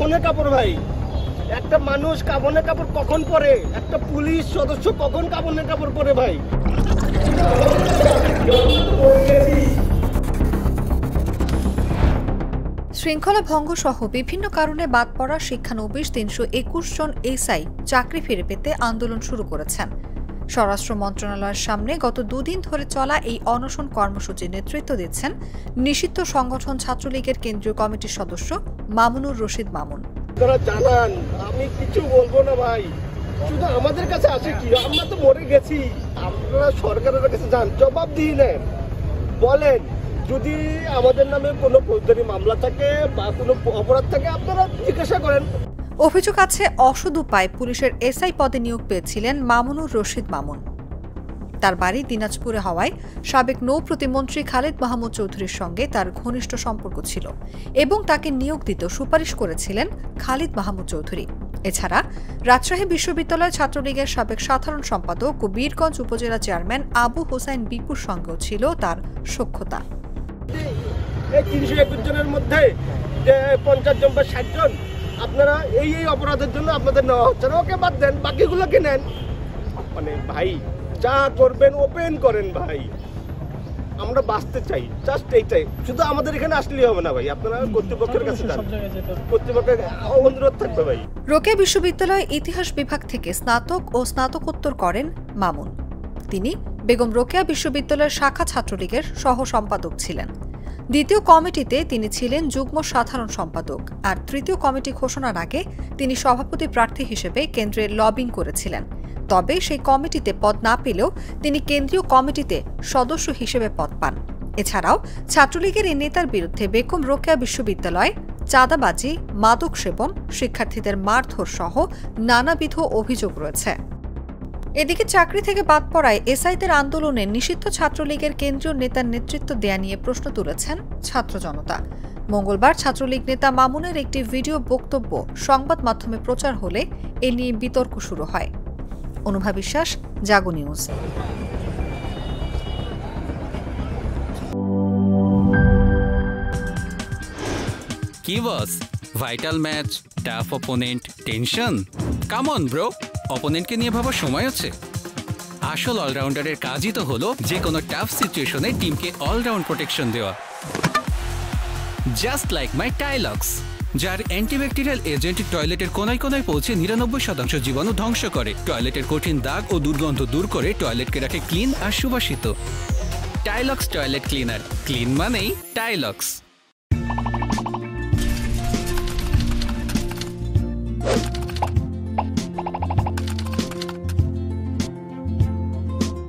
কাবনের কাপড় ভাই। একটা মানুষ কাবনের কাপড় কখন পরে, একটা পুলিশ সদস্য কখন কাবনের কাপড় পরে ভাই? শৃঙ্খলা ভঙ্গ সহ বিভিন্ন কারণে বাদ পড়া শিক্ষানবিশ ৩২১ জন এসআই চাকরি ফিরে পেতে আন্দোলন শুরু করেছেন। স্বরাষ্ট্র মন্ত্রণালয়ের সামনে গত দুদিন ধরে চলা এই অনশন কর্মসূচির নেতৃত্ব দিচ্ছেন নিষিদ্ধ সংগঠন ছাত্রলীগের কেন্দ্রীয় কমিটির সদস্য মামুনুর রশিদ মামুন। আপনারা জানান, আমি কিছু বলবো না ভাই, শুধু আমাদের কাছে আসে কি, আমরা তো মরে গেছি। আপনারা সরকারের কাছে যান, জবাব দিয়ে নেন, বলেন যদি আমাদের নামে কোনো ফৌজদারি মামলা থাকে বা কোনো অপরাধ থাকে আপনারা জিজ্ঞাসা করেন। অভিযোগ আছে অসৎ উপায়ে পুলিশের এসআই পদে নিয়োগ পেয়েছিলেন মামুনুর রশিদ মামুন। তার বাড়ি দিনাজপুরে হওয়ায় সাবেক নৌ প্রতিমন্ত্রী খালিদ মাহমুদ চৌধুরীর সঙ্গে তার ঘনিষ্ঠ সম্পর্ক ছিল এবং তাকে নিয়োগ দিতে সুপারিশ করেছিলেন খালিদ মাহমুদ চৌধুরী। এছাড়া রাজশাহী বিশ্ববিদ্যালয় ছাত্রলীগের সাবেক সাধারণ সম্পাদক ও বীরগঞ্জ উপজেলা চেয়ারম্যান আবু হোসাইন বিপুর সঙ্গেও ছিল তার সখ্যতা। এই ৩২১ জনের মধ্যে ৫০ জন বা ৬০ জন আপনারা এই অপরাধের জন্য আপনাদের নেওয়া হচ্ছে না, ওকে বাদ দেন, বাকিগুলোকে নেন। মানে ভাই যা করবেন ওপেন করেন ভাই, আমরা বাঁচতে চাই, জাস্ট এইটাই। শুধু আমাদের এখানে আসলেই হবে না ভাই, আপনারা কর্তৃপক্ষের কাছে যান, কর্তৃপক্ষের অনুরোধ থাকবে ভাই। রোকেয়া বিশ্ববিদ্যালয় ইতিহাস বিভাগ থেকে স্নাতক ও স্নাতকোত্তর করেন মামুন। তিনি বেগম রোকেয়া বিশ্ববিদ্যালয়ের শাখা ছাত্রলীগের সহ সম্পাদক ছিলেন। দ্বিতীয় কমিটিতে তিনি ছিলেন যুগ্ম সাধারণ সম্পাদক, আর তৃতীয় কমিটি ঘোষণার আগে তিনি সভাপতি প্রার্থী হিসেবে কেন্দ্রে লবিং করেছিলেন। তবে সেই কমিটিতে পদ না পেলেও তিনি কেন্দ্রীয় কমিটিতে সদস্য হিসেবে পদ পান। এছাড়াও ছাত্রলীগের এই নেতার বিরুদ্ধে বেগম রোকেয়া বিশ্ববিদ্যালয়ে চাঁদাবাজি, মাদক সেবন, শিক্ষার্থীদের মারধর সহ নানাবিধ অভিযোগ রয়েছে। এদিকে চাকরি থেকে বাদ পড়ায় এসআইদের আন্দোলনে নিষিদ্ধ ছাত্রলীগের কেন্দ্রীয় নেতার নেতৃত্ব দেয়া নিয়ে প্রশ্ন তুলেছেন ছাত্র জনতা। মঙ্গলবার ছাত্রলীগ নেতা মামুনের একটি ভিডিও বক্তব্য সংবাদ মাধ্যমে প্রচার হলে এ নিয়ে বিতর্ক শুরু হয়। অনুভা বিশ্বাস, জাগো নিউজ। কি boss, vital match, tough opponent, tension? Come on bro, অপোনেন্টকে নিয়ে ভাবার সময় আছে। আসল অলরাউন্ডারের কাজই তো হলো যে কোনো টাফ সিচুয়েশনে টিমকে অলরাউন্ড প্রোটেকশন দেওয়া। জাস্ট লাইক মাই টাইলক্স, যার অ্যান্টিব্যাকটেরিয়াল এজেন্ট টয়লেটের কোনায় কোনায় পৌঁছে ৯৯% জীবাণু ধ্বংস করে, টয়লেটের কঠিন দাগ ও দুর্গন্ধ দূর করে টয়লেটকে রাখে ক্লিন আর সুবাসিত। টাইলক্স টয়লেট ক্লিনার, ক্লিন মানেই টাইলক্স।